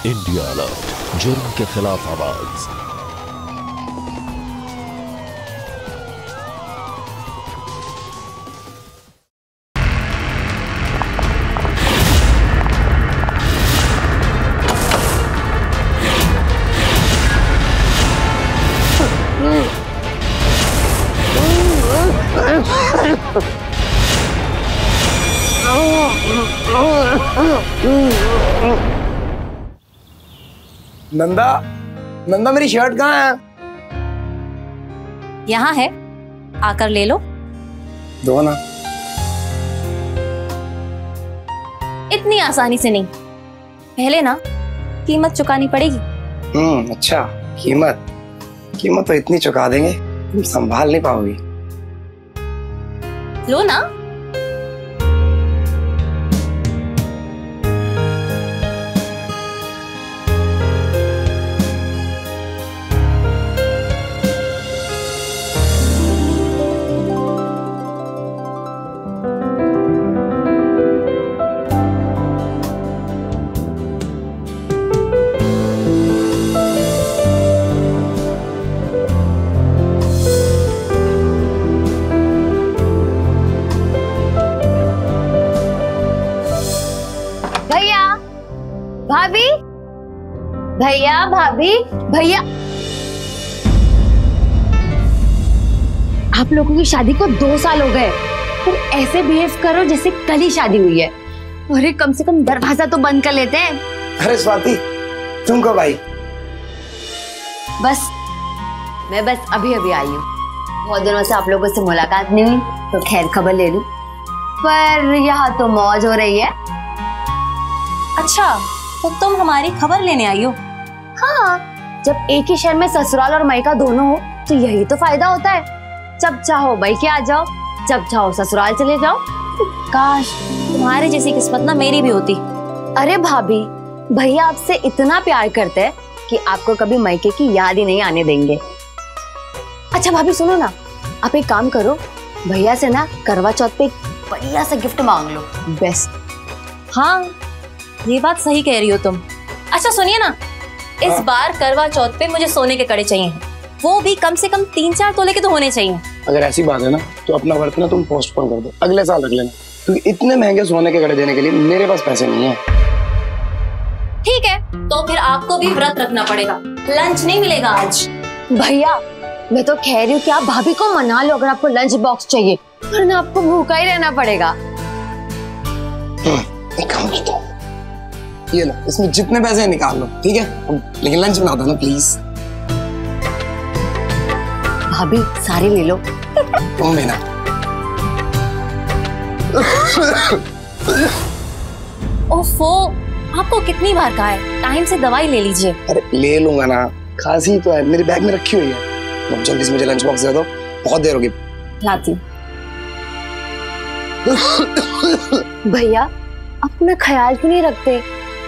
India alert, जुर्म के खिलाफ आवाज। नंदा, नंदा मेरी शर्ट कहाँ है? यहाँ है, आकर ले लो। दो ना। इतनी आसानी से नहीं, पहले ना कीमत चुकानी पड़ेगी। अच्छा, कीमत कीमत तो इतनी चुका देंगे तुम संभाल नहीं पाओगी। लो ना। भाभी, भैया, भाभी, भैया, आप लोगों की शादी को 2 साल हो गए। तुम ऐसे बिहेव करो जैसे कल ही शादी हुई है। अरे कम से कम दरवाजा तो बंद कर लेते हैं। अरे स्वाति, तुम कब आई? मैं बस अभी अभी आई हूँ। बहुत दिनों से आप लोगों से मुलाकात नहीं हुई, तो खैर खबर ले लूं। पर यहाँ तो मौज हो रही है। अच्छा, तो तुम हमारी खबर लेने आई हो? हाँ, जब एक ही शहर में ससुराल और मायका दोनों हो तो यही तो फायदा होता है। जब चाहो मायके आ जाओ, जब चाहो ससुराल चले जाओ। काश तुम्हारे जैसी किस्मत ना मेरी भी होती। अरे भाभी, भैया आपसे इतना प्यार करते हैं कि आपको कभी मायके की याद ही नहीं आने देंगे। अच्छा भाभी सुनो ना, आप एक काम करो, भैया से ना करवा चौथ पे एक बढ़िया सा गिफ्ट मांग लो। बेस्ट। हाँ, ये बात सही कह रही हो तुम। अच्छा सुनिए ना, इस बार करवा चौथ पे मुझे सोने के कड़े चाहिए, वो भी कम से कम 3-4 तोले के तो होने चाहिए। अगर ऐसी बात है ना तो अपना वर्त ना तुम पोस्टपोन कर दो, अगले साल रख लेना, क्योंकि इतने महंगे सोने के कड़े देने के लिए मेरे पास पैसे नहीं है। ठीक है, तो फिर आपको भी व्रत रखना पड़ेगा, लंच नहीं मिलेगा आज। भैया मैं तो कह रही हूँ कि आप भाभी को मना लो अगर आपको लंच बॉक्स चाहिए, वरना आपको भूखा ही रहना पड़ेगा। एक काम करता हूँ, ये लो, इसमें जितने पैसे निकाल लो, ठीक है? लेकिन लंच बना दो ना प्लीज। भाभी सारे ले लो। तुम भी ना। ओफो, आपको कितनी बार कहा है टाइम से दवाई ले लीजिए। अरे ले लूंगा ना, खांसी तो है, मेरी बैग में रखी हुई है। अब जल्दी से मुझे लंच बॉक्स दे दो, बहुत देर होगी। लाती हूँ। भैया अपना ख्याल क्यों नहीं रखते,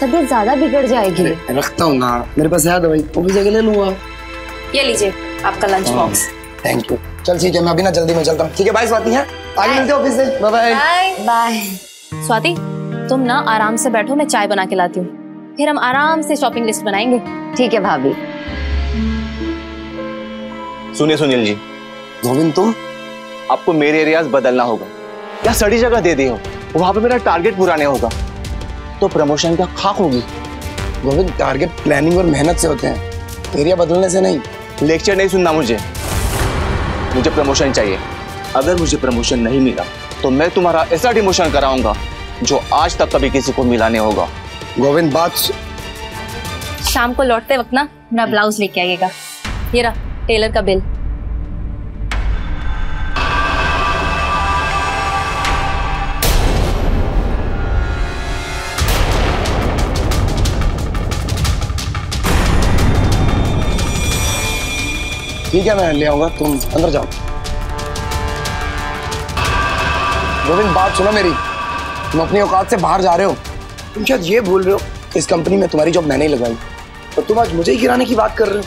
तबीयत ज्यादा बिगड़ जाएगी। रखता हूँ ना, मेरे पास है दवाई, ऑफिस जाके ले लूंगा। ये लीजिए आपका लंच बॉक्स। Thank you. चल ठीक है, मैं अभी ना जल्दी में चलता हूँ। ठीक है, बाय स्वाति। है आगे मिलते हैं ऑफिस से। Bye bye. बाय। स्वाति तुम ना आराम से बैठो, मैं चाय बना के लाती हूँ, फिर हम आराम से शॉपिंग लिस्ट बनाएंगे। ठीक है भाभी। सुनिए सुनील जी, गोविंद तुम? आपको मेरे एरियाज बदलना होगा या सड़ी जगह दे दी हो, वहां पे मेरा टारगेट पूरा नहीं होगा तो प्रमोशन क्या खाक होगी। गोविंद, टारगेट प्लानिंग और मेहनत से होते हैं, एरिया बदलने से नहीं। लेक्चर नहीं सुनना मुझे प्रमोशन चाहिए। अगर मुझे प्रमोशन नहीं मिला तो मैं तुम्हारा ऐसा डिमोशन कराऊंगा जो आज तक कभी किसी को मिला नहीं होगा। गोविंद बात शाम को लौटते वक्त ना मेरा ब्लाउज लेके आइएगा। ये रहा टेलर का बिल। ठीक है, मैं ले आऊंगा, तुम अंदर जाओ। गोविंद बात सुनो मेरी, तुम अपनी औकात से बाहर जा रहे हो। तुम शायद ये भूल रहे हो इस कंपनी में तुम्हारी जॉब मैंने ही लगाई, और तुम आज मुझे ही गिराने की बात कर रहे हो।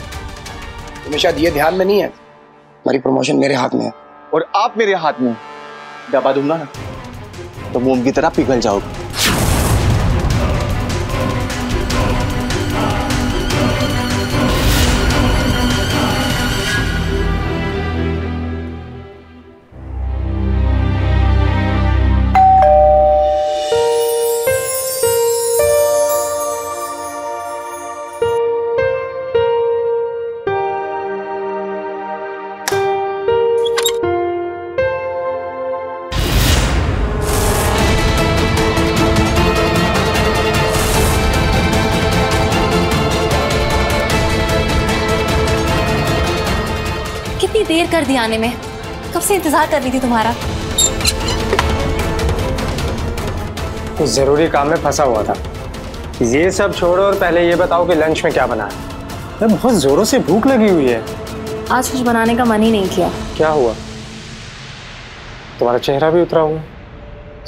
तुम्हें शायद ये ध्यान में नहीं है, तुम्हारी प्रमोशन मेरे हाथ में है। और आप मेरे हाथ में दबा दूंगा ना तो मोम की तरह पिघल जाओगे। देर कर दी आने में, कब से इंतजार कर रही थी तुम्हारा। कुछ जरूरी काम में फंसा हुआ था। ये सब छोड़ो और पहले ये बताओ कि लंच में क्या बना है। यार बहुत जोरों से भूख लगी हुई है। आज कुछ बनाने का मन ही नहीं किया। क्या हुआ? तुम्हारा चेहरा भी उतरा हुआ।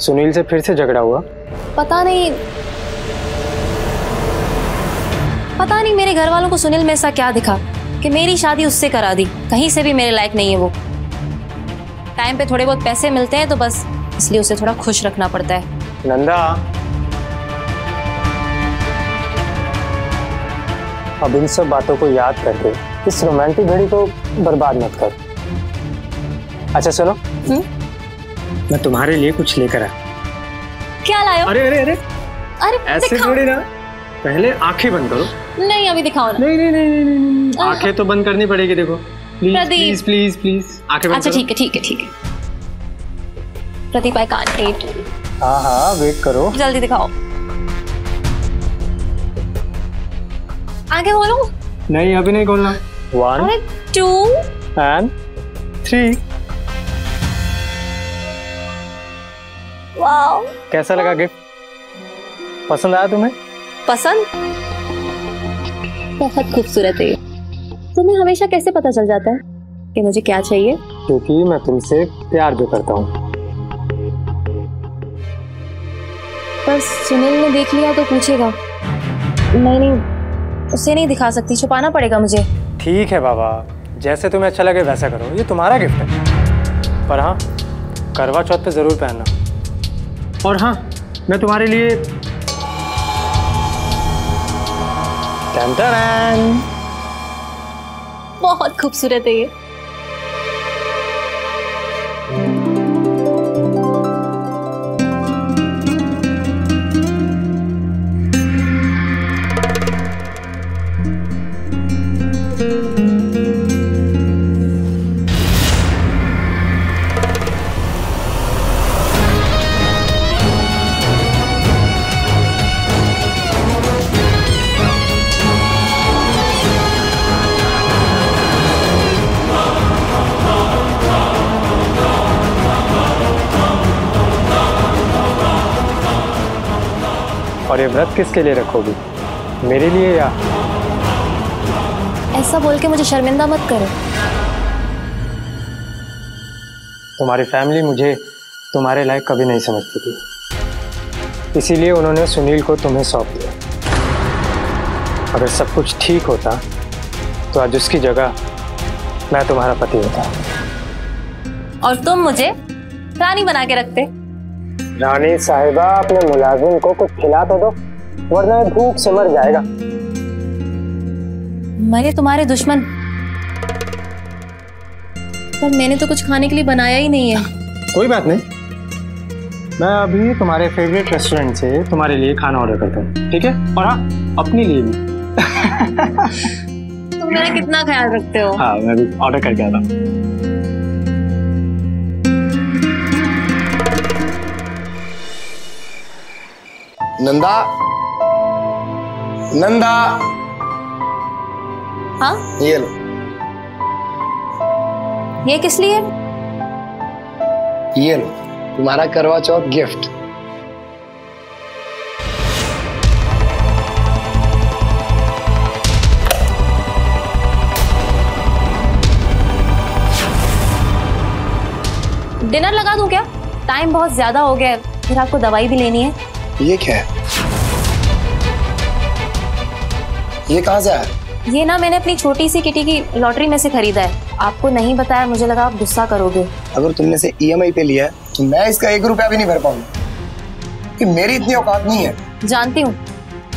सुनील से फिर से झगड़ा हुआ? पता नहीं मेरे घर वालों को सुनील में ऐसा क्या दिखा कि मेरी शादी उससे करा दी। कहीं से भी मेरे लायक नहीं है वो। टाइम पे थोड़े बहुत पैसे मिलते हैं तो बस इसलिए उसे थोड़ा खुश रखना पड़ता है। नंदा, अब इन सब बातों को याद करके इस रोमांटिक घड़ी को बर्बाद मत कर। अच्छा सुनो, मैं तुम्हारे लिए कुछ लेकर आया। क्या लायो? अरे अरे अरे अरे ऐसे थोड़ी ना, पहले आंखें बंद करो। नहीं अभी दिखाओ ना। नहीं, आंखें तो बंद करनी पड़ेगी। देखो please Pradeep. Please please please आंखें बंद अच्छा करो। ठीक है। Pradeep I can't wait. हाँ वेट करो। जल्दी दिखाओ। आगे बोलो। नहीं अभी नहीं खोलना। 1 2 and 3। वाओ, कैसा लगा गिफ्ट? पसंद आया तुम्हें? पसंद? बहुत खूबसूरत है। तुम्हें हमेशा कैसे पता चल जाता है कि मुझे क्या चाहिए? क्योंकि मैं तुमसे प्यार भी करता हूँ। पर सुनील ने देख लिया तो पूछेगा। नहीं उसे नहीं दिखा सकती, छुपाना पड़ेगा मुझे। ठीक है बाबा, जैसे तुम्हें अच्छा लगे वैसा करो। ये तुम्हारा गिफ्ट है। पर हाँ, करवा चौथ पे जरूर पहनना। और हाँ, मैं तुम्हारे लिए टन-टन-टन। बहुत खूबसूरत है ये। और ये व्रत किसके लिए रखोगी? मेरे लिए या? ऐसा बोल के मुझे शर्मिंदा मत करो। तुम्हारी फैमिली मुझे तुम्हारे लायक कभी नहीं समझती थी, इसीलिए उन्होंने सुनील को तुम्हें सौंप दिया। अगर सब कुछ ठीक होता तो आज उसकी जगह मैं तुम्हारा पति होता। और तुम मुझे रानी बना के रखते। रानी साहिबा, अपने मुलाजिम को कुछ खिला तो दो, वरना ये भूख से मर जाएगा। मरे तुम्हारे दुश्मन, पर मैंने तो कुछ खाने के लिए बनाया ही नहीं है। कोई बात नहीं, मैं अभी तुम्हारे फेवरेट रेस्टोरेंट से तुम्हारे लिए खाना ऑर्डर करता हूँ, ठीक है? और हाँ, अपने लिए भी। तुम मेरा कितना ख्याल रखते हो। हाँ, मैं भी ऑर्डर करके आता हूँ। नंदा, हाँ ये लो। ये किस लिए? ये लो तुम्हारा करवा चौथ गिफ्ट। डिनर लगा दूं क्या? टाइम बहुत ज्यादा हो गया है, फिर आपको दवाई भी लेनी है। ये क्या है? ये कहाँ से आया? ये ना मैंने अपनी छोटी सी किटी की लॉटरी में से खरीदा है। आपको नहीं बताया, मुझे लगा आप गुस्सा करोगे। अगर तुमने से EMI पे लिया है तो मैं इसका 1 रुपया भी नहीं भर पाऊंगा, कि मेरी इतनी औकात नहीं है। जानती हूँ,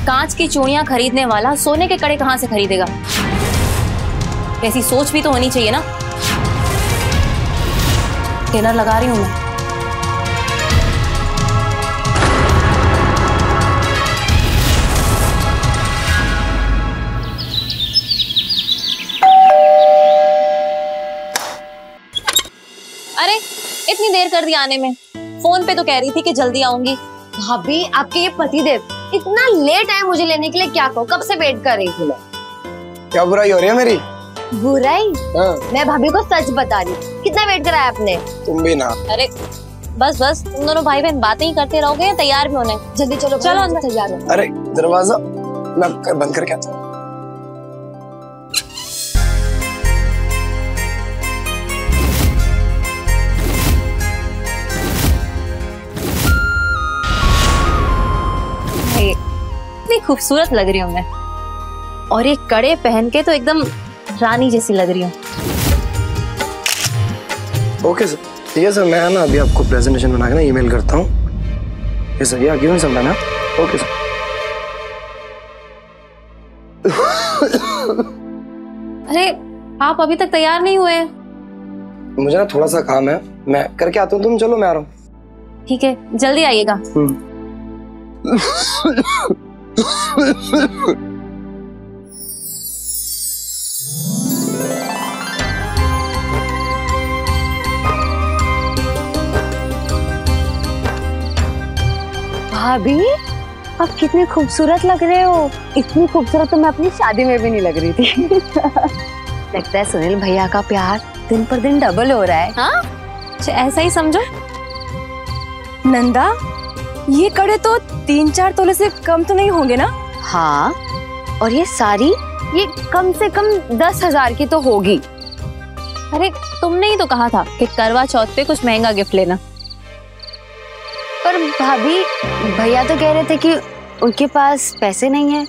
कांच की चूड़ियां खरीदने वाला सोने के कड़े कहाँ से खरीदेगा? ऐसी सोच भी तो होनी चाहिए ना। डिनर लगा रही हूँ मैं। अरे इतनी देर कर दी आने में। फोन पे तो कह रही थी कि जल्दी आऊंगी। भाभी, आपके ये पतिदेव इतना लेट आए मुझे लेने के लिए, क्या कहो? कब से वेट कर रही थी मैं। क्या बुराई हो रही है मेरी? बुराई? हाँ। मैं भाभी को सच बता रही हूँ। कितना वेट कराया आपने? तुम भी ना। अरे बस बस, तुम दोनों भाई बहन बातें ही करते रहोगे या तैयार भी होने? जल्दी चलो, चलो अंदर तैयार हो। अरे दरवाजा मैं बंद करके आता हूँ। इतनी खूबसूरत लग रही हूँ मैं, और ये कड़े पहन के तो एकदम रानी जैसी लग रही हूँ। ओके सर, ठीक है सर, मैं ना अभी आपको प्रेजेंटेशन बना के ना ईमेल करता हूँ। ये सर, ये गिवन समझा ना? Okay sir. अरे आप अभी तक तैयार नहीं हुए? मुझे ना थोड़ा सा काम है, मैं करके आता हूँ। तुम चलो, मैं आ रहा हूँ। ठीक है, जल्दी आइएगा। भाभी, आप कितनी खूबसूरत लग रहे हो। इतनी खूबसूरत तो मैं अपनी शादी में भी नहीं लग रही थी। लगता है सुनील भैया का प्यार दिन पर दिन डबल हो रहा है। हाँ, ऐसा ही समझो। नंदा, ये कड़े तो 3-4 तोले से कम तो नहीं होंगे ना? हाँ, और ये सारी, ये कम से कम 10,000 की तो होगी। अरे तुमने ही तो कहा था कि करवा चौथ पे कुछ महंगा गिफ्ट लेना। पर भाभी, भैया तो कह रहे थे कि उनके पास पैसे नहीं है,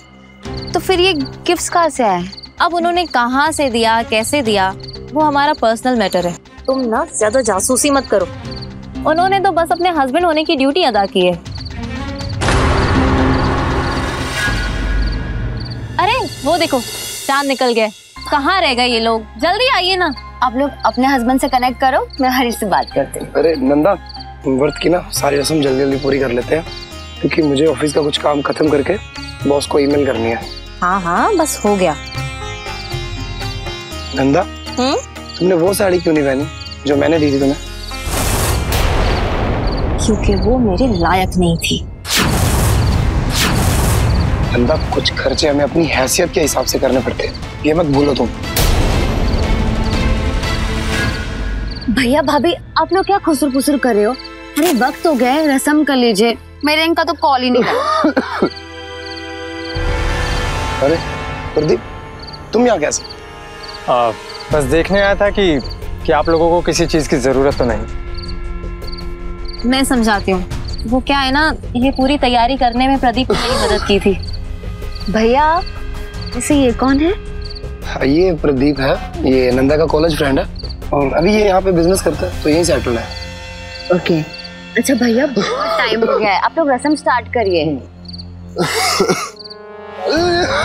तो फिर ये गिफ्ट्स कहाँ से आए? अब उन्होंने कहाँ से दिया, कैसे दिया, वो हमारा पर्सनल मैटर है। तुम ना ज्यादा जासूसी मत करो। उन्होंने तो बस अपने हस्बैंड होने की ड्यूटी अदा की है। अरे वो देखो, चांद निकल गए। कहाँ रह गए ये लोग? जल्दी आइए ना। आप लोग अपने हस्बैंड से कनेक्ट करो, मैं हरी से बात करती हूँ। अरे नंदा, व्रत की ना सारी रस्म जल्दी जल्दी पूरी कर लेते हैं, क्योंकि मुझे ऑफिस का कुछ काम खत्म करके बॉस को ईमेल करनी है। हाँ हाँ, बस हो गया। नंदा, तुमने वो साड़ी क्यों नहीं पहनी जो मैंने दी थी तुम्हें? क्योंकि वो मेरे लायक नहीं थी। नंदा, कुछ खर्चे हमें अपनी हैसियत के हिसाब से करने पड़ते हैं, ये मत भूलो तुम। भैया भाभी, आप लोग क्या खुसुर फुसुर कर रहे हो? अरे वक्त हो गया है, रस्म कर लीजिए। मेरे इनका तो कॉल ही नहीं लगा। अरे प्रदीप, तुम यहाँ कैसे? बस देखने आया था कि आप लोगों को किसी चीज की जरूरत तो नहीं। मैं समझाती हूँ। वो क्या है ना, ये पूरी तैयारी करने में प्रदीप ने मेरी मदद की थी। भैया, वैसे ये कौन है? ये प्रदीप है, ये नंदा का कॉलेज फ्रेंड है, और अभी ये यहाँ पे बिजनेस करता है, तो यहीं सेटल है। ओके। अच्छा भैया, बहुत टाइम हो गया है, आप लोग रस्म स्टार्ट करिए।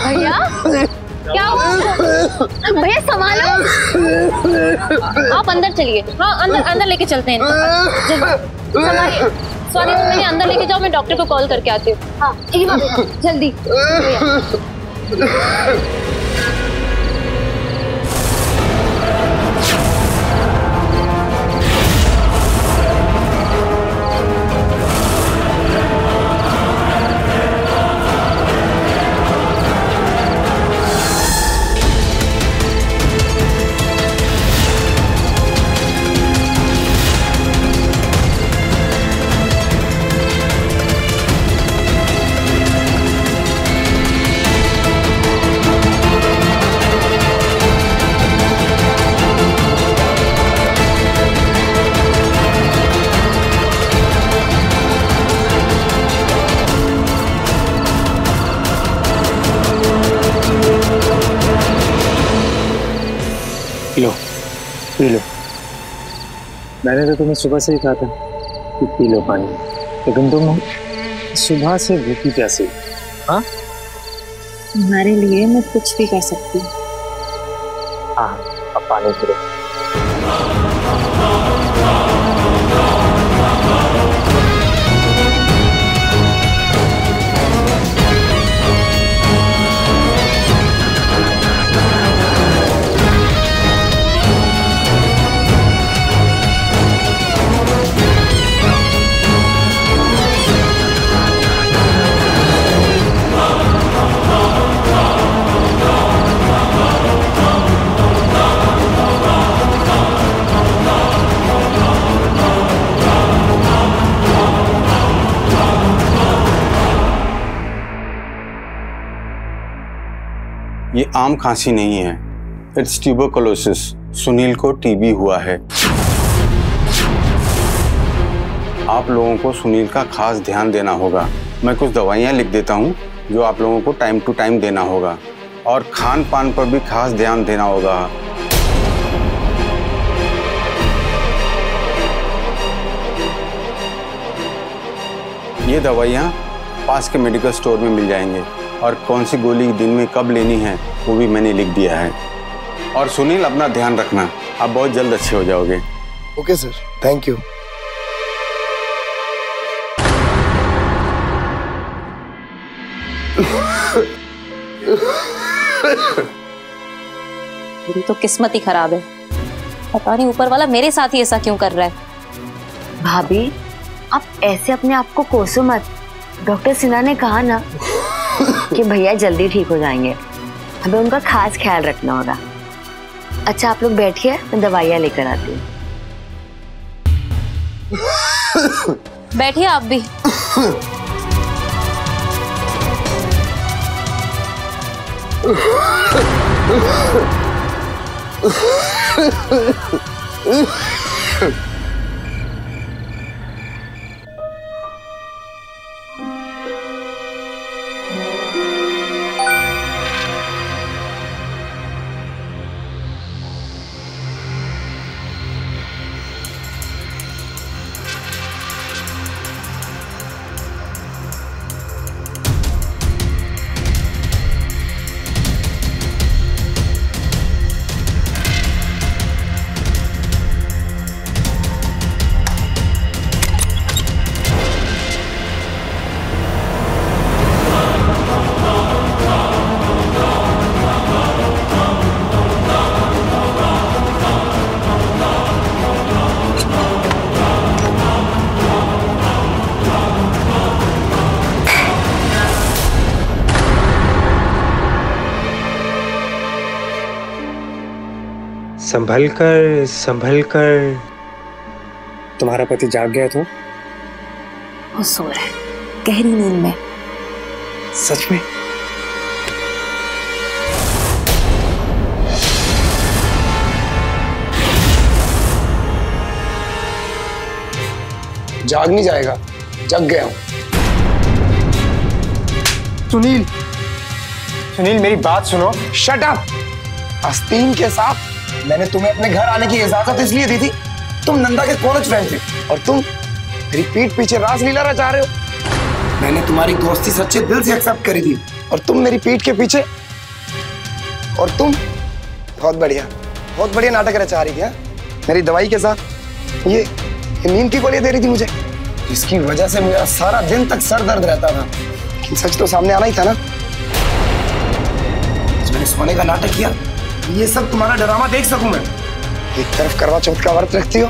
भैया, क्या हुआ? भैया संभालो। आप अंदर चलिए। हाँ, अंदर अंदर लेके चलते हैं। संभालिए। स्वाति, तुम मेरे अंदर लेके जाओ, मैं डॉक्टर को कॉल करके आती हूँ। हाँ ठीक है भाभी, जल्दी। लो, पी लो। मैंने तो तुम्हें सुबह से ही कहा था कि पी लो पानी, लेकिन तुम सुबह से भूखी प्यासी। हाँ, तुम्हारे लिए मैं कुछ भी कर सकती हूँ। हाँ, अब पानी पी लो। ये आम खांसी नहीं है, इट्स ट्यूबरकुलोसिस। सुनील को टीबी हुआ है। आप लोगों को सुनील का खास ध्यान देना होगा। मैं कुछ दवाइयाँ लिख देता हूँ जो आप लोगों को टाइम टू टाइम देना होगा, और खान पान पर भी खास ध्यान देना होगा। ये दवाइयाँ पास के मेडिकल स्टोर में मिल जाएंगे, और कौन सी गोली दिन में कब लेनी है वो भी मैंने लिख दिया है। और सुनील, अपना ध्यान रखना, आप बहुत जल्द अच्छे हो जाओगे। Okay sir, thank you. मेरी तो किस्मत ही खराब है। पता नहीं ऊपर वाला मेरे साथ ही ऐसा क्यों कर रहा है। भाभी, आप ऐसे अपने आप को कोसो मत। डॉक्टर सिन्हा ने कहा ना कि भैया जल्दी ठीक हो जाएंगे। हमें उनका खास ख्याल रखना होगा। अच्छा, आप लोग बैठिए, मैं दवाइयाँ लेकर आती हूँ। बैठिए आप भी। संभल कर। तुम्हारा पति जाग गया तो? वो सो रहा है गहरी नींद में। सच में? जाग नहीं जाएगा, जग गया हूं। सुनील, सुनील मेरी बात सुनो। Shut up. आस्तीन के साथ मैंने तुम्हें अपने घर आने की इजाजत इसलिए दी थी, तुम नंदा के कॉलेज फ्रेंड थे, और तुम मेरी पीठ पीछे रासलीला रचा रहे हो। मैंने तुम्हारी दोस्ती सच्चे दिल से एक्सेप्ट करी थी, और तुम मेरी पीठ के पीछे। और तुम बहुत बढ़िया नाटक रचा रही थी। हाँ? मेरी दवाई के साथ ये नींद की गोलियां दे रही थी मुझे, जिसकी वजह से मेरा सारा दिन तक सर दर्द रहता था। लेकिन सच तो सामने आना ही था ना। मैंने सोने का नाटक किया, ये सब तुम्हारा ड्रामा देख सकूं मैं। एक तरफ करवा चौथ का व्रत रखती हो,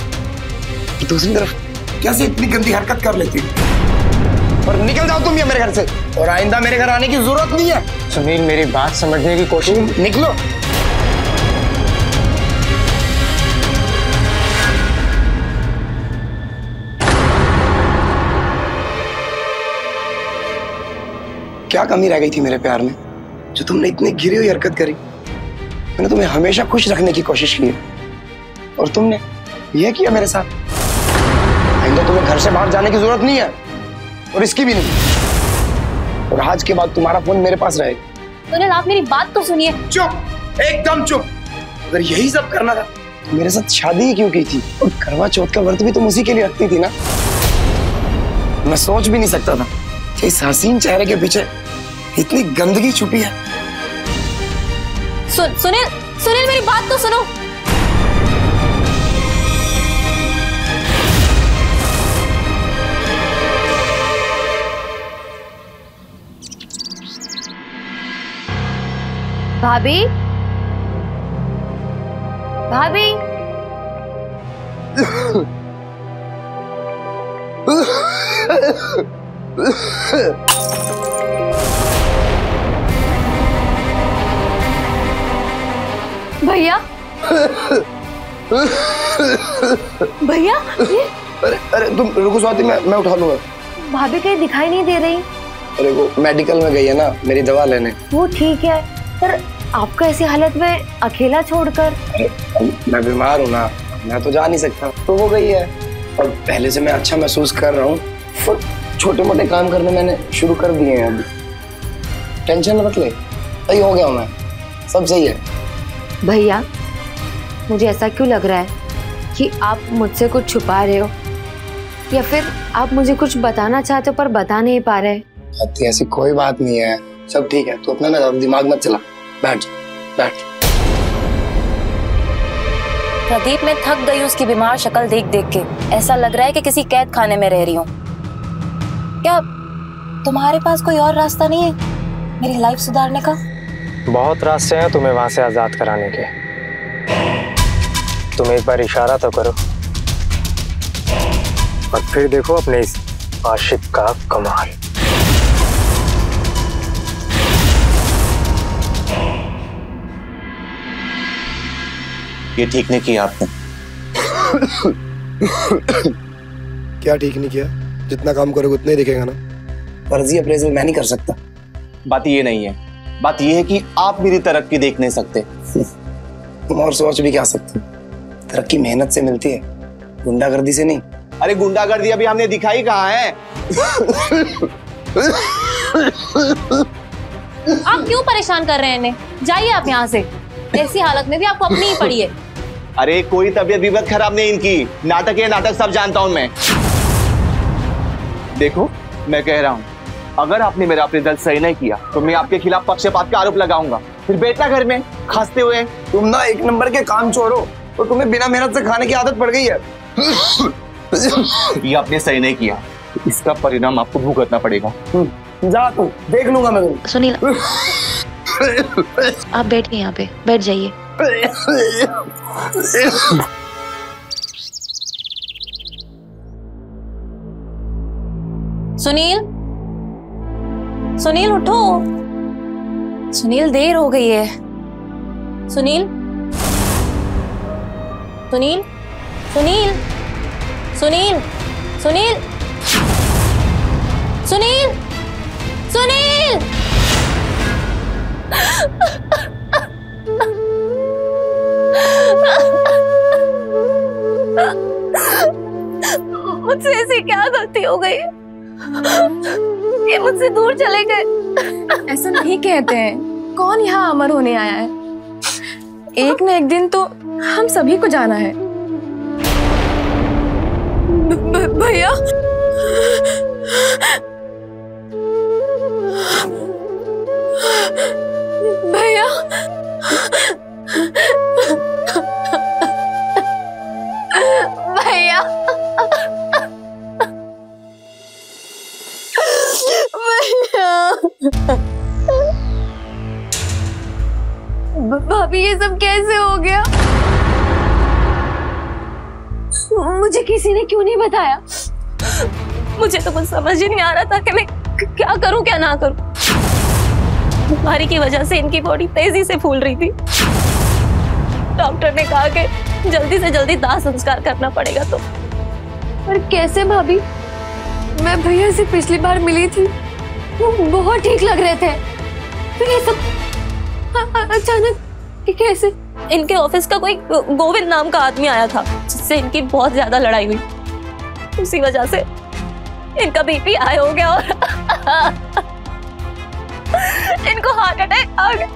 दूसरी तरफ कैसे इतनी गंदी हरकत कर लेती हो। और निकल जाओ तुम ये मेरे घर से, और आइंदा मेरे घर आने की जरूरत नहीं है। सुनील मेरी बात समझने की कोशिश। तुम निकलो। क्या कमी रह गई थी मेरे प्यार में जो तुमने इतनी गिरी हुई हरकत करी। मैंने तुम्हें हमेशा खुश रखने की कोशिश की है, और तुमने यह किया मेरे साथ। आइंदा तुम्हें घर से बाहर जाने की जरूरत नहीं है, और इसकी भी नहीं। और आज के बाद तुम्हारा फोन मेरे पास रहेगा। सुनील, आप मेरी बात तो सुनिए। चुप, एकदम चुप। अगर यही सब करना था तो मेरे साथ शादी ही क्यों की थी? और करवा चौथ का व्रत भी तुम उसी के लिए रखती थी ना। मैं सोच भी नहीं सकता था कि इस हसीन चेहरे के पीछे इतनी गंदगी छुपी है। सुनील मेरी बात तो सुनो। भाभी, भाभी। भैया, भैया, अरे तुम रुको स्वाति, मैं उठा लूंगा। भाभी कहीं दिखाई नहीं दे रही। अरे वो मेडिकल में गई है ना मेरी दवा लेने। वो ठीक है, पर आपको ऐसी हालत में अकेला छोड़कर? अरे मैं बीमार हूँ ना, मैं तो जा नहीं सकता, तो हो गई है। और पहले से मैं अच्छा महसूस कर रहा हूँ और छोटे मोटे काम करने मैंने शुरू कर दिए हैं। अभी टेंशन मत ले, सही हो गया हूँ मैं, सब सही है। भैया मुझे ऐसा क्यों लग रहा है कि आप मुझसे कुछ छुपा रहे हो, या फिर आप मुझे कुछ बताना चाहते हो पर बता नहीं पा रहे? ऐसी कोई बात नहीं है, सब ठीक है। तो अपना ना दिमाग मत चला, बैठ बैठ। प्रदीप, मैं थक गई उसकी बीमार शक्ल देख देख के। ऐसा लग रहा है कि किसी कैद खाने में रह रही हूँ। क्या तुम्हारे पास कोई और रास्ता नहीं है मेरी लाइफ सुधारने का? बहुत रास्ते हैं तुम्हें वहां से आजाद कराने के। तुम एक बार इशारा तो करो और फिर देखो अपने इस आशिक का कमाल। ये ठीक नहीं किया आपने। क्या ठीक नहीं किया? जितना काम करोगे उतना ही दिखेगा ना। फर्जी अप्रेजल मैं नहीं कर सकता। बात ये नहीं है, बात ये है कि आप मेरी तरक्की देख नहीं सकते। तुम और सोच भी क्या सकते? तरक्की मेहनत से मिलती है, गुंडागर्दी से नहीं। अरे गुंडागर्दी अभी हमने दिखाई कहाँ है? आप क्यों परेशान कर रहे हैं इन्हें? जाइए आप यहाँ से। ऐसी हालत में भी आपको अपनी ही पड़ी है। अरे कोई तबीयत विबत खराब नहीं इनकी, नाटक है नाटक, सब जानता हूं मैं। देखो मैं कह रहा हूं, अगर आपने मेरा अप्रेजल सही नहीं किया तो मैं आपके खिलाफ पक्षपात का आरोप लगाऊंगा। फिर बेटा घर में खांसते हुए। तुम ना एक नंबर के काम चोर हो, तो तुम्हें बिना मेहनत से खाने की आदत पड़ गई है। ये आपने सही नहीं किया, इसका परिणाम आपको भुगतना पड़ेगा। जा तू, देख लूंगा मैं तुम्हें। सुनील, आप बैठिए यहाँ पे, बैठ जाइए। सुनील, सुनील उठो। सुनील देर हो गई है। सुनील, सुनील, सुनील, सुनील, सुनील, सुनील, सुनील। मुझसे ऐसी क्या गलती हो गई ये मुझसे दूर चले गए? ऐसा नहीं कहते हैं, कौन यहाँ अमर होने आया है? एक न एक दिन तो हम सभी को जाना है। भैया, भैया, भैया, भाभी ये सब कैसे हो गया? मुझे किसी ने क्यों नहीं बताया? मुझे तो कुछ समझ ही नहीं आ रहा था कि मैं क्या करूं क्या ना करूं। बीमारी की वजह से इनकी बॉडी तेजी से फूल रही थी। डॉक्टर ने कहा कि जल्दी से जल्दी दाह संस्कार करना पड़ेगा। तो पर कैसे भाभी? मैं भैया से पिछली बार मिली थी, वो बहुत ठीक लग रहे थे, फिर ये सब अचानक कैसे? इनके ऑफिस का कोई गोविंद नाम का आदमी आया था जिससे इनकी बहुत ज्यादा लड़ाई हुई। उसी वजह से इनका बीपी हाई हो गया और इनको हार्ट अटैक आ गया।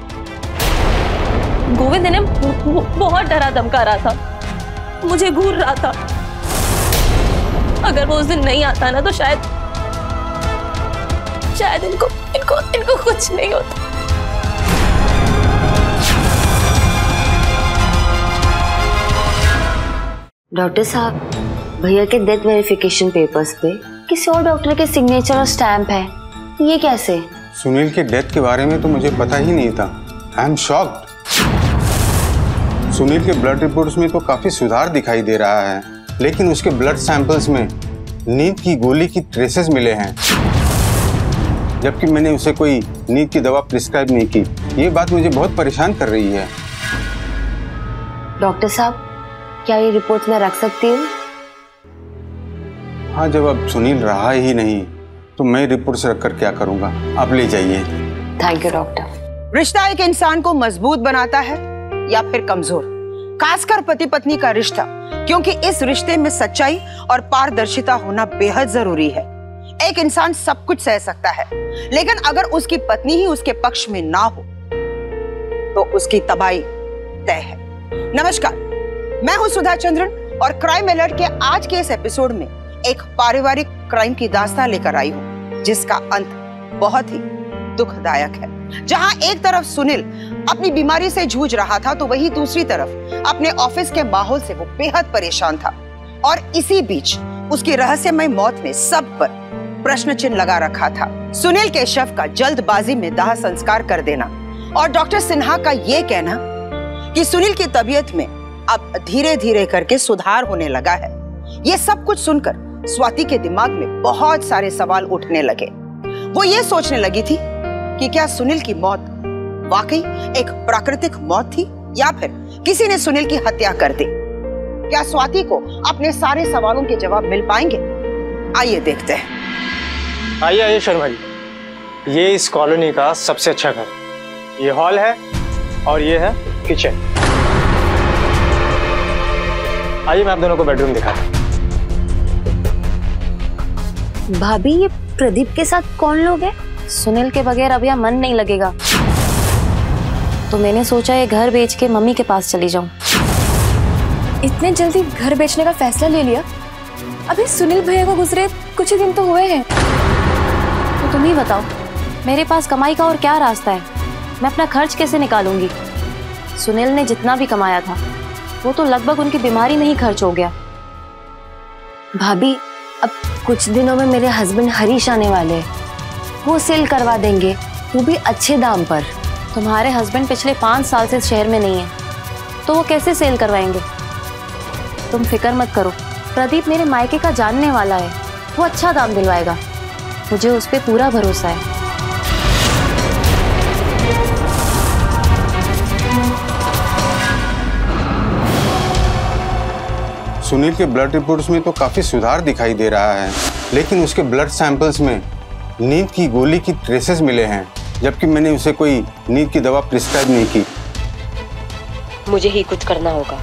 गोविंद इन्हें बहुत डरा धमका रहा था, मुझे घूर रहा था। अगर वो उस दिन नहीं आता ना तो शायद इनको इनको इनको कुछ नहीं होता। डॉक्टर साहब, भैया के डेथ वेरिफिकेशन पेपर्स पे किसी और डॉक्टर के सिग्नेचर और स्टैंप है, ये कैसे? सुनील के डेथ के बारे में तो मुझे पता ही नहीं था। I am shocked. सुनील के ब्लड रिपोर्ट्स में तो काफी सुधार दिखाई दे रहा है, लेकिन उसके ब्लड सैंपल्स में नींद की गोली की ट्रेसेस मिले हैं, जबकि मैंने उसे कोई नींद की दवा प्रिस्क्राइब नहीं की। ये बात मुझे बहुत परेशान कर रही है। डॉक्टर साहब, क्या ये रिपोर्ट में रख सकती हूँ? हाँ, जब अब सुनील रहा ही नहीं तो मैं रिपोर्ट्स रखकर क्या करूँगा। आप ले जाइए। Thank you doctor. रिश्ता एक इंसान को मजबूत बनाता है या फिर कमजोर, खासकर पति पत्नी का रिश्ता, क्योंकि इस रिश्ते में सच्चाई और पारदर्शिता होना बेहद जरूरी है। एक इंसान सब कुछ सह सकता है, लेकिन अगर उसकी पत्नी ही उसके पक्ष में ना हो तो उसकी तबाही तय है। नमस्कार, मैं हूं सुधा चंद्रन और क्राइम अलर्ट के आज के इस एपिसोड में एक पारिवारिक क्राइम की दास्तान लेकर आई हूं, जिसका अंत बहुत ही दुखदायक है। जहां एक तरफ सुनील अपनी बीमारी से जूझ रहा था, तो वहीं दूसरी तरफ अपने ऑफिस के माहौल से वो बेहद परेशान था। और इसी बीच उसकी रहस्यमय मौत ने सब पर प्रश्न चिन्ह लगा रखा था। सुनील के शव का जल्दबाजी में दाह संस्कार कर देना और डॉक्टर सिन्हा का ये कहना कि सुनील की तबीयत में अब धीरे धीरे करके सुधार होने लगा है, ये सब कुछ सुनकर स्वाति के दिमाग में बहुत सारे सवाल उठने लगे। वो ये सोचने लगी थी कि क्या सुनील की मौत वाकई एक प्राकृतिक मौत थी या फिर किसी ने सुनील की हत्या कर दी। क्या स्वाति को अपने सारे सवालों के जवाब मिल पाएंगे? आइए देखते हैं। आइए शर्मा जी, ये इस कॉलोनी का सबसे अच्छा घर, ये हॉल है और ये है किचन। आइए मैं आप दोनों को बेडरूम दिखाता हूं। भाभी, ये प्रदीप के साथ कौन लोग हैं? सुनील के बगैर अब यहाँ मन नहीं लगेगा, तो मैंने सोचा ये घर बेच के मम्मी के पास चली जाऊं। इतने जल्दी घर बेचने का फैसला ले लिया? अभी सुनील भैया को गुजरे कुछ ही दिन तो हुए हैं। तो तुम ही बताओ, मेरे पास कमाई का और क्या रास्ता है? मैं अपना खर्च कैसे निकालूंगी? सुनील ने जितना भी कमाया था वो तो लगभग उनकी बीमारी में ही खर्च हो गया। भाभी, अब कुछ दिनों में मेरे हस्बैंड हरीश आने वाले हैं, वो सेल करवा देंगे, वो भी अच्छे दाम पर। तुम्हारे हस्बैंड पिछले 5 साल से शहर में नहीं है, तो वो कैसे सेल करवाएंगे? तुम फिक्र मत करो, प्रदीप मेरे मायके का जानने वाला है, वो अच्छा दाम दिलवाएगा, मुझे उस पर पूरा भरोसा है। सुनील के ब्लड रिपोर्ट्स में तो काफी सुधार दिखाई दे रहा है, लेकिन उसके ब्लड सैंपल्स में नींद की गोली की ट्रेसेस मिले हैं, जबकि मैंने उसे कोई नींद की दवा प्रिस्क्राइब नहीं की। मुझे ही कुछ करना होगा।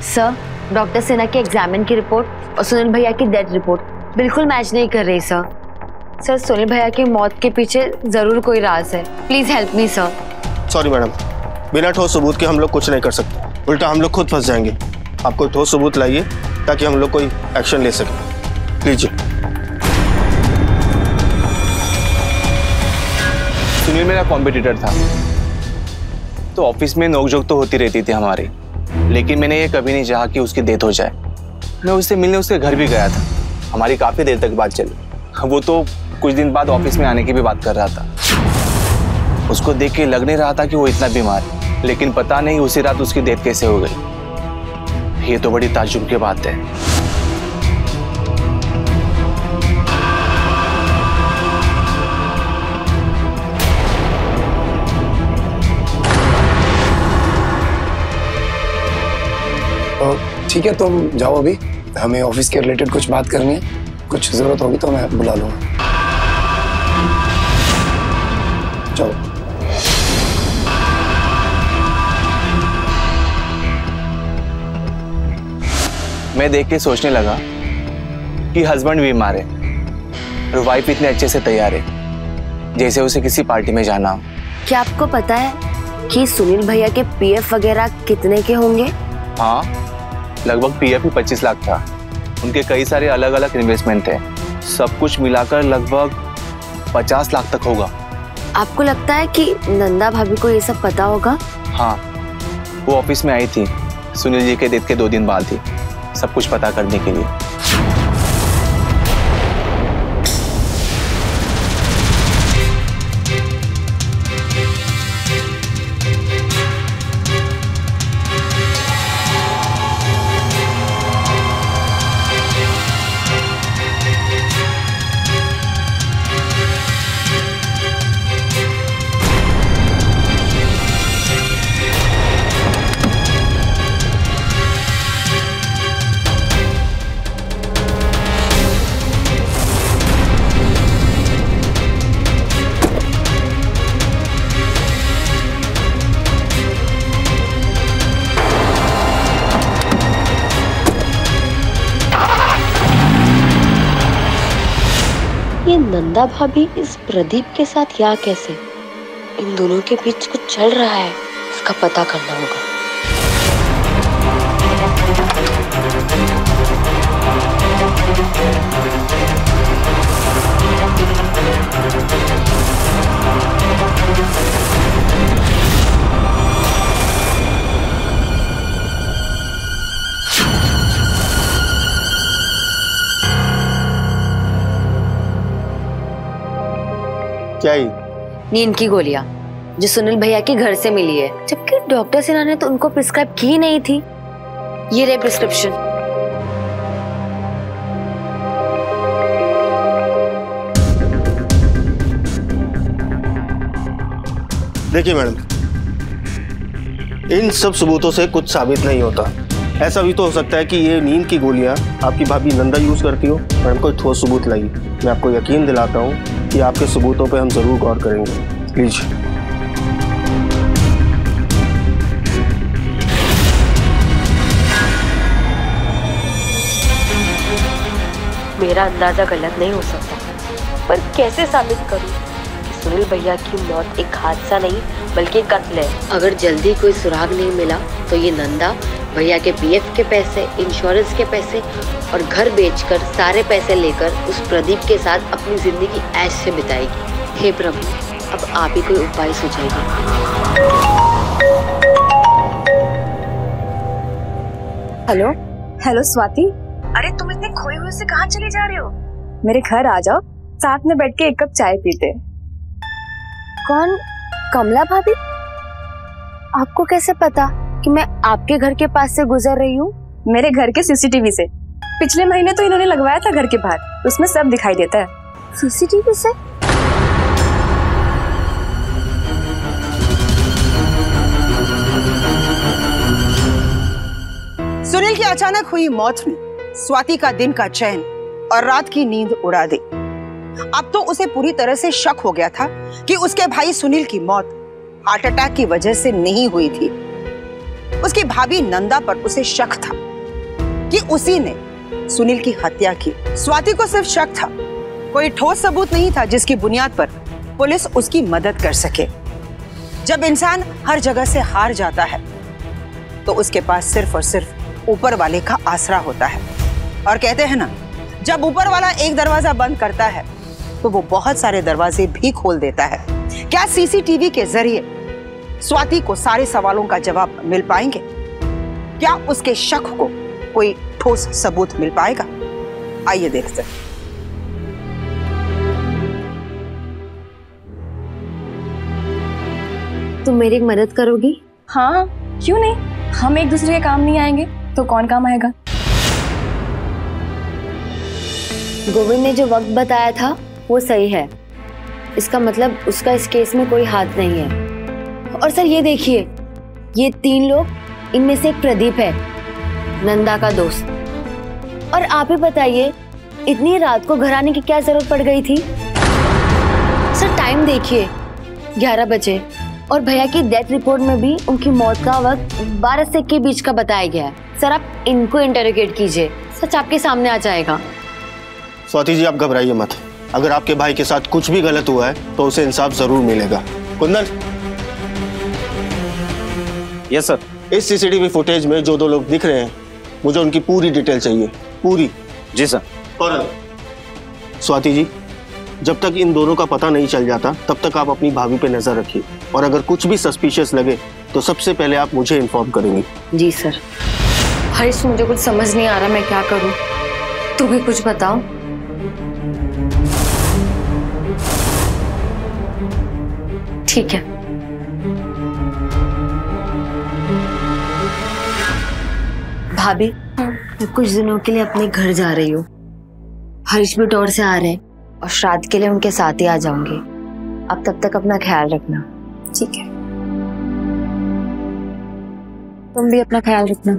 सर, डॉक्टर सिन्हा के एग्जामिन की रिपोर्ट और सुनील भैया की डेथ रिपोर्ट बिल्कुल मैच नहीं कर रही सर। सर, सुनील भैया की मौत के पीछे जरूर कोई राज है, please help me sir. Sorry madam, बिना ठोस सबूत के हम लोग कुछ नहीं कर सकते, उल्टा हम लोग खुद फंस जाएंगे। आप कोई ठोस सबूत लाइए ताकि हम लोग कोई एक्शन ले सकें। लीजिए। सुनील मेरा कॉम्पिटिटर था, तो ऑफिस में नोकझोंक तो होती रहती थी हमारी, लेकिन मैंने ये कभी नहीं चाहा कि उसकी डेथ हो जाए। मैं उससे मिलने उसके घर भी गया था, हमारी काफी देर तक बात चली। वो तो कुछ दिन बाद ऑफिस में आने की भी बात कर रहा था। उसको देख के लग नहीं रहा था कि वो इतना बीमार है, लेकिन पता नहीं उसी रात उसकी डेथ कैसे हो गई। ये तो बड़ी ताज्जुब की बात है। ठीक है, तुम जाओ, अभी हमें ऑफिस के रिलेटेड कुछ बात करनी है, कुछ जरूरत होगी तो मैं बुला लूंगा। जाओ। मैं देख के सोचने लगा कि हस्बैंड बीमार है और वाइफ इतने अच्छे से तैयार है जैसे उसे किसी पार्टी में जाना हो। क्या आपको पता है कि सुनील भैया के पीएफ वगैरह कितने के होंगे? हाँ, लगभग पीएफ ही 25 लाख था। उनके कई सारे अलग अलग इन्वेस्टमेंट थे, सब कुछ मिलाकर लगभग 50 लाख तक होगा। आपको लगता है कि नंदा भाभी को ये सब पता होगा? हाँ, वो ऑफिस में आई थी सुनील जी के डेथ के 2 दिन बाद ही, सब कुछ पता करने के लिए। नंदा भाभी इस प्रदीप के साथ या कैसे? इन दोनों के बीच कुछ चल रहा है, इसका पता करना होगा। क्या ही? नींद की गोलियां जो सुनील भैया के घर से मिली है, जबकि डॉक्टर सिन्हा ने तो उनको प्रिस्क्राइब की नहीं थी। ये रहे प्रिस्क्रिप्शन। देखिए मैडम, इन सब सबूतों से कुछ साबित नहीं होता। ऐसा भी तो हो सकता है कि ये नींद की गोलियां आपकी भाभी नंदा यूज करती हो। मैडम, कोई ठोस सबूत लाइए। मैं आपको यकीन दिलाता हूँ कि आपके सबूतों पे हम जरूर गौर करेंगे। प्लीज। मेरा अंदाजा गलत नहीं हो सकता, पर कैसे साबित करूं कि सुनील भैया की मौत एक हादसा नहीं बल्कि कत्ल है? अगर जल्दी कोई सुराग नहीं मिला तो ये नंदा भैया के पीएफ के पैसे, इंश्योरेंस के पैसे और घर बेचकर सारे पैसे लेकर उस प्रदीप के साथ अपनी जिंदगी ऐश से बिताएगी। हे प्रभु, अब आप ही कोई उपाय सुझाइए। हेलो हेलो स्वाति, अरे तुम इतने खोए हुए से कहाँ चले जा रहे हो? मेरे घर आ जाओ, साथ में बैठ के एक कप चाय पीते। कौन? कमला भाभी? आपको कैसे पता कि मैं आपके घर के पास से गुजर रही हूँ? मेरे घर के सीसीटीवी से। पिछले महीने तो इन्होंने लगवाया था घर के बाहर, उसमें सब दिखाई देता है। सीसीटीवी से? सुनील की अचानक हुई मौत ने स्वाति का दिन का चैन और रात की नींद उड़ा दी। अब तो उसे पूरी तरह से शक हो गया था कि उसके भाई सुनील की मौत हार्ट अटैक की वजह से नहीं हुई थी। उसकी भाभी नंदा पर उसे शक था कि उसी ने सुनील की हत्या की। स्वाति को सिर्फ शक था, कोई ठोस सबूत नहीं था जिसकी बुनियाद पर पुलिस उसकी मदद कर सके। जब इंसान हर जगह से हार जाता है तो उसके पास सिर्फ और सिर्फ ऊपर वाले का आसरा होता है। और कहते हैं ना, जब ऊपर वाला एक दरवाजा बंद करता है तो वो बहुत सारे दरवाजे भी खोल देता है। क्या सीसीटीवी के जरिए स्वाति को सारे सवालों का जवाब मिल पाएंगे? क्या उसके शक को कोई ठोस सबूत मिल पाएगा? आइए देखते हैं। तुम मेरी एक मदद करोगी? हाँ, क्यों नहीं। हम एक दूसरे के काम नहीं आएंगे तो कौन काम आएगा? गोविंद ने जो वक्त बताया था वो सही है। इसका मतलब उसका इस केस में कोई हाथ नहीं है। और सर ये देखिए, ये 3 लोग, इनमें से एक प्रदीप है, नंदा का दोस्त। और आप ही बताइए, इतनी रात को घर आने की क्या जरूरत पड़ गई थी? सर टाइम देखिए, 11 बजे, और भैया की डेथ रिपोर्ट में भी उनकी मौत का वक्त 12 से 1 के बीच का बताया गया है। सर आप इनको इंटरोगेट कीजिए, सच आपके सामने आ जाएगा। स्वाति जी, आप घबराइए मत। अगर आपके भाई के साथ कुछ भी गलत हुआ है तो उसे इंसाफ जरूर मिलेगा। कुंदन। Yes sir. इस सीसीटीवी फुटेज में जो 2 लोग दिख रहे हैं, मुझे उनकी पूरी डिटेल चाहिए, पूरी। जी सर। और स्वाति जी, जब तक इन दोनों का पता नहीं चल जाता तब तक आप अपनी भाभी पे नजर रखिए, और अगर कुछ भी सस्पिशियस लगे तो सबसे पहले आप मुझे इन्फॉर्म करेंगी। जी सर। हरीश, मुझे कुछ समझ नहीं आ रहा, मैं क्या करूं? तू भी कुछ बताओ। ठीक है। भाभी, मैं कुछ दिनों के लिए अपने घर जा रही हूँ। हरीश भी टूर से आ रहे हैं और श्राद्ध के लिए उनके साथ ही आ जाऊंगी। अब तब तक अपना ख्याल रखना। ठीक है, तुम भी अपना ख्याल रखना।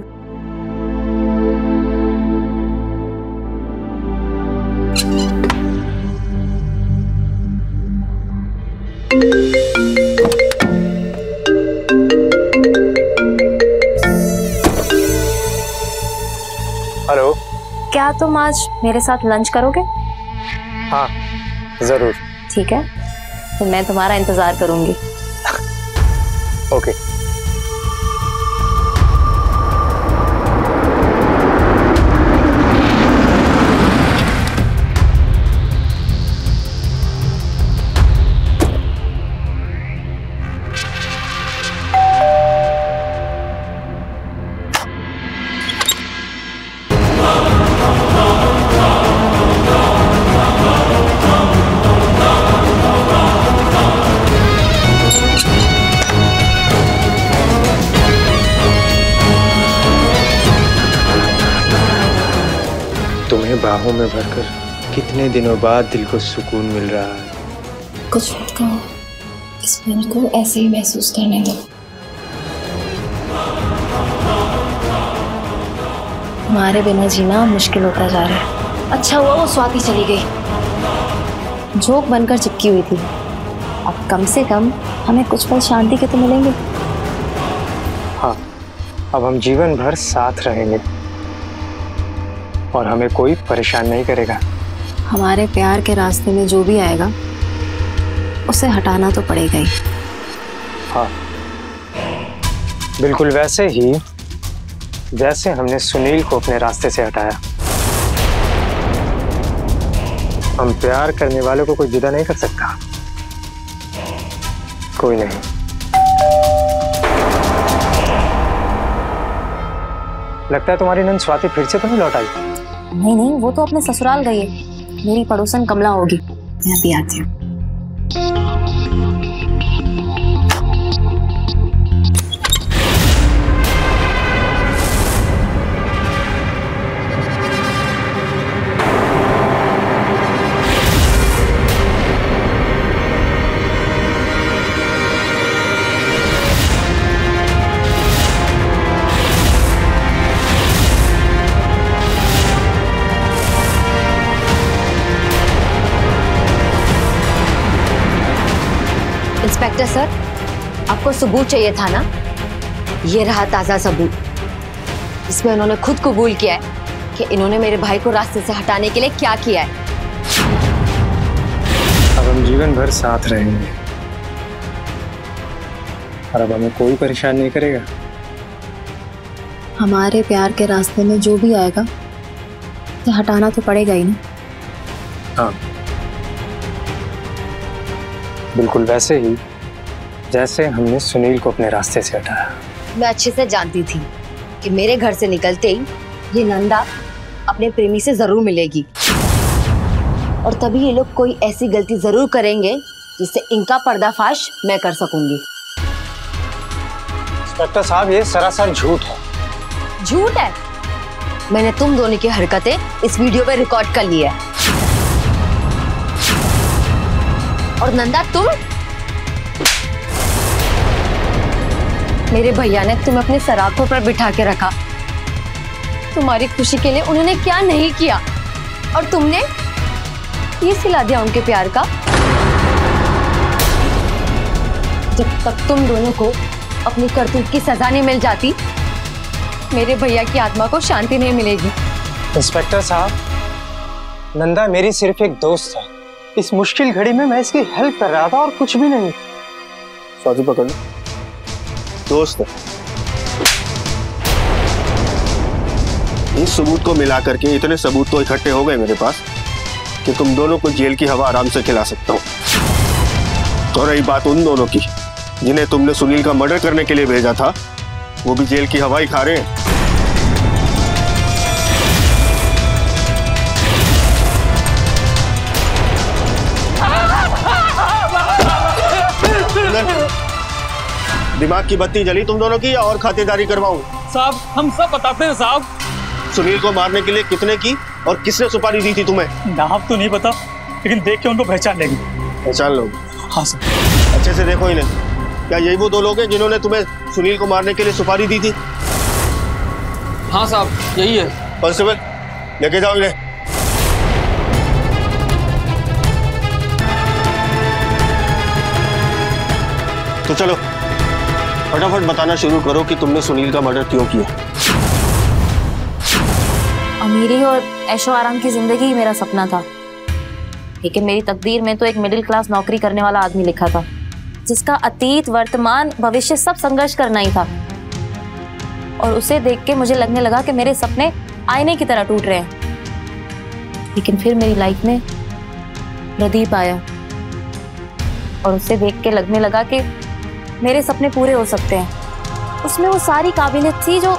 हेलो। क्या तुम आज मेरे साथ लंच करोगे? हाँ, जरूर। ठीक है, तो मैं तुम्हारा इंतजार करूंगी। ओके। तुम्हें बाहों में भरकर कितने दिनों बाद दिल को सुकून मिल रहा है। कुछ मत कहो, इस पल को ऐसे ही महसूस करने दो। हमारे बिना जीना मुश्किल होता जा रहा है। अच्छा हुआ वो स्वाति चली गई, झोंक बनकर चिपकी हुई थी। अब कम से कम हमें कुछ पल शांति के तो मिलेंगे। हाँ, अब हम जीवन भर साथ रहेंगे और हमें कोई परेशान नहीं करेगा। हमारे प्यार के रास्ते में जो भी आएगा उसे हटाना तो पड़ेगा ही। हाँ, बिल्कुल वैसे ही जैसे हमने सुनील को अपने रास्ते से हटाया। हम प्यार करने वालों को कोई जुदा नहीं कर सकता, कोई नहीं। लगता है तुम्हारी नंद स्वाति फिर से तो नहीं लौट आई? नहीं नहीं, वो तो अपने ससुराल गई है। मेरी पड़ोसन कमला होगी। मैं अभी आती हूँ। इंस्पेक्टर सर, आपको सबूत चाहिए था ना? ये रहा ताजा सबूत। इसमें उन्होंने खुद कबूल किया है कि इन्होंने मेरे भाई को रास्ते से हटाने के लिए क्या किया है। अब हम जीवन भर साथ रहेंगे और अब हमें कोई परेशान नहीं करेगा। हमारे प्यार के रास्ते में जो भी आएगा तो हटाना तो पड़ेगा ही ना। हाँ, बिल्कुल वैसे ही जैसे हमने सुनील को अपने रास्ते से हटाया। मैं अच्छे से जानती थी कि मेरे घर से निकलते ही ये नंदा अपने प्रेमी से जरूर मिलेगी और तभी ये लोग कोई ऐसी गलती जरूर करेंगे जिससे इनका पर्दाफाश मैं कर सकूंगी। इंस्पेक्टर साहब, ये सरासर झूठ है। झूठ है? मैंने तुम दोनों की हरकतें इस वीडियो पे रिकॉर्ड कर ली है। और नंदा, तुम, मेरे भैया ने तुम्हें अपने सराखों पर बिठा के रखा। तुम्हारी खुशी के लिए उन्होंने क्या नहीं किया और तुमने ये सिला दिया उनके प्यार का। जब तक तुम दोनों को अपनी करतूत की सजा नहीं मिल जाती, मेरे भैया की आत्मा को शांति नहीं मिलेगी। इंस्पेक्टर साहब, नंदा मेरी सिर्फ एक दोस्त है। इस मुश्किल घड़ी में मैं इसकी हेल्प कर रहा था और कुछ भी नहीं। स्वाति पकड़ लो। दोस्त, इस सबूत को मिला करके इतने सबूत तो इकट्ठे हो गए मेरे पास कि तुम दोनों को जेल की हवा आराम से खिला सकता हूँ। और रही बात उन दोनों की जिन्हें तुमने सुनील का मर्डर करने के लिए भेजा था, वो भी जेल की हवा ही खा रहे हैं। दिमाग की बत्ती जली तुम दोनों की या और खातिरदारी करवाऊं? साहब, हम सब बताते हैं साहब। सुनील को मारने के लिए कितने की और किसने सुपारी दी थी तुम्हें? नाम तो नहीं पता, लेकिन देख के उनको पहचान लेंगे। पहचान लोगे? हाँ सर। अच्छे से देखो इन्हें। क्या यही वो दो लोग हैं जिन्होंने तुम्हें सुनील को मारने के लिए सुपारी दी थी? हाँ साहब, यही है। कांस्टेबल, लेके जाओ इन्हें। तो चलो फटाफट बताना शुरू करो कि तुमने सुनील का मर्डर क्यों किया। अमीरी और ऐशो आराम की जिंदगी ही मेरा सपना था, लेकिन मेरी तकदीर में तो एक मिडिल क्लास नौकरी करने वाला आदमी लिखा था, जिसका अतीत, वर्तमान, भविष्य सब संघर्ष करना ही था। और उसे देख के मुझे लगने लगा कि मेरे सपने आईने की तरह टूट रहे हैं। लेकिन फिर मेरी लाइफ में प्रदीप आया और उसे देख के लगने लगा कि मेरे सपने पूरे हो सकते हैं। उसमें वो सारी काबिलियत थी जो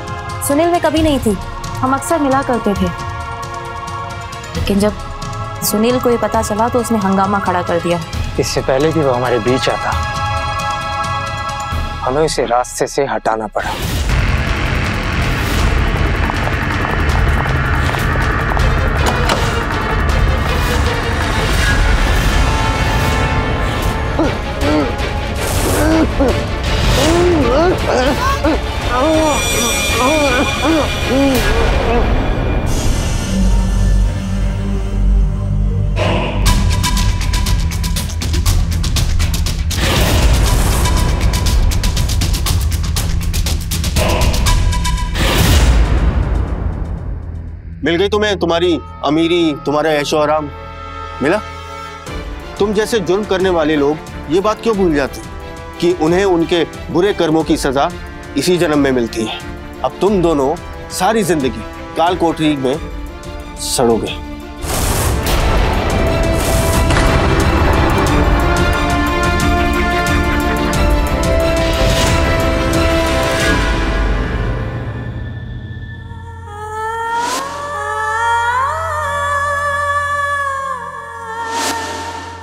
सुनील में कभी नहीं थी। हम अक्सर मिला करते थे, लेकिन जब सुनील को ये पता चला तो उसने हंगामा खड़ा कर दिया। इससे पहले कि वो हमारे बीच आता, हमें उसे रास्ते से हटाना पड़ा। मिल गई तुम्हें तुम्हारी अमीरी, तुम्हारा ऐशो आराम मिला? तुम जैसे जुर्म करने वाले लोग ये बात क्यों भूल जाते कि उन्हें उनके बुरे कर्मों की सजा इसी जन्म में मिलती है। अब तुम दोनों सारी जिंदगी काल कोठरी में सड़ोगे।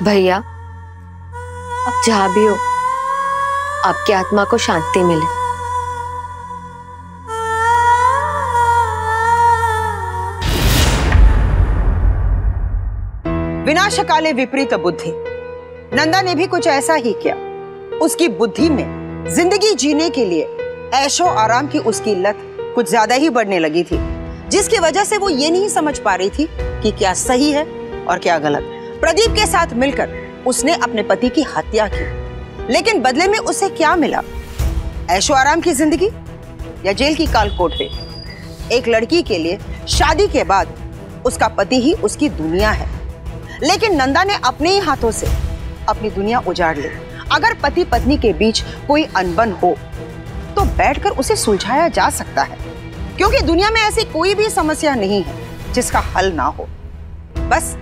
भैया, आप जहां भी हो, आपकी आत्मा को शांति मिले। विनाशकाले विपरीत बुद्धि। नंदा ने भी कुछ ऐसा ही किया। उसकी बुद्धि में जिंदगी जीने के लिए ऐशो आराम की उसकी लत कुछ ज्यादा ही बढ़ने लगी थी, जिसकी वजह से वो ये नहीं समझ पा रही थी कि क्या सही है और क्या गलत। प्रदीप के साथ मिलकर उसने अपने पति की हत्या की, लेकिन बदले में उसे क्या मिला? ऐशो आराम की जिंदगी या जेल की काल कोठरी? एक लड़की के लिए शादी के बाद उसका पति ही उसकी दुनिया है, लेकिन नंदा ने अपने ही हाथों से अपनी दुनिया उजाड़ ली। अगर पति पत्नी के बीच कोई अनबन हो तो बैठकर उसे सुलझाया जा सकता है, क्योंकि दुनिया में ऐसी कोई भी समस्या नहीं है जिसका हल ना हो। बस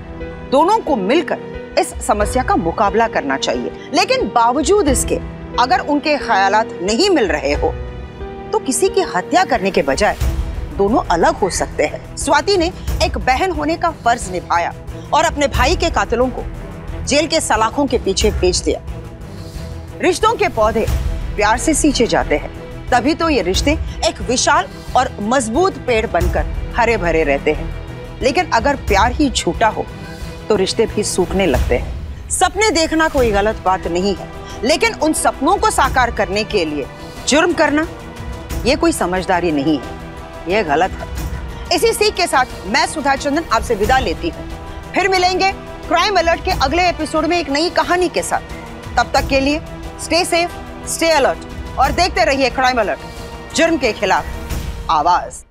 दोनों को मिलकर इस समस्या का मुकाबला करना चाहिए। लेकिन बावजूद इसके अगर उनके ख्यालात नहीं मिल रहे हो तो किसी की हत्या करने के बजाय दोनों अलग हो सकते हैं। स्वाति ने एक बहन होने का फर्ज निभाया और अपने भाई के कातिलों को जेल के सलाखों के पीछे भेज दिया। रिश्तों के पौधे प्यार से सींचे जाते हैं, तभी तो ये रिश्ते एक विशाल और मजबूत पेड़ बनकर हरे भरे रहते हैं। लेकिन अगर प्यार ही झूठा हो तो रिश्ते भी सूखने लगते हैं। सपने देखना कोई गलत बात नहीं है, लेकिन उन सपनों को साकार करने के लिए जुर्म करना ये कोई समझदारी नहीं है, ये गलत है। इसी सीख के साथ मैं सुधा चंदन आपसे विदा लेती हूँ। फिर मिलेंगे क्राइम अलर्ट के अगले एपिसोड में एक नई कहानी के साथ। तब तक के लिए स्टे सेफ, स्टे अलर्ट और देखते रहिए क्राइम अलर्ट, जुर्म के खिलाफ आवाज।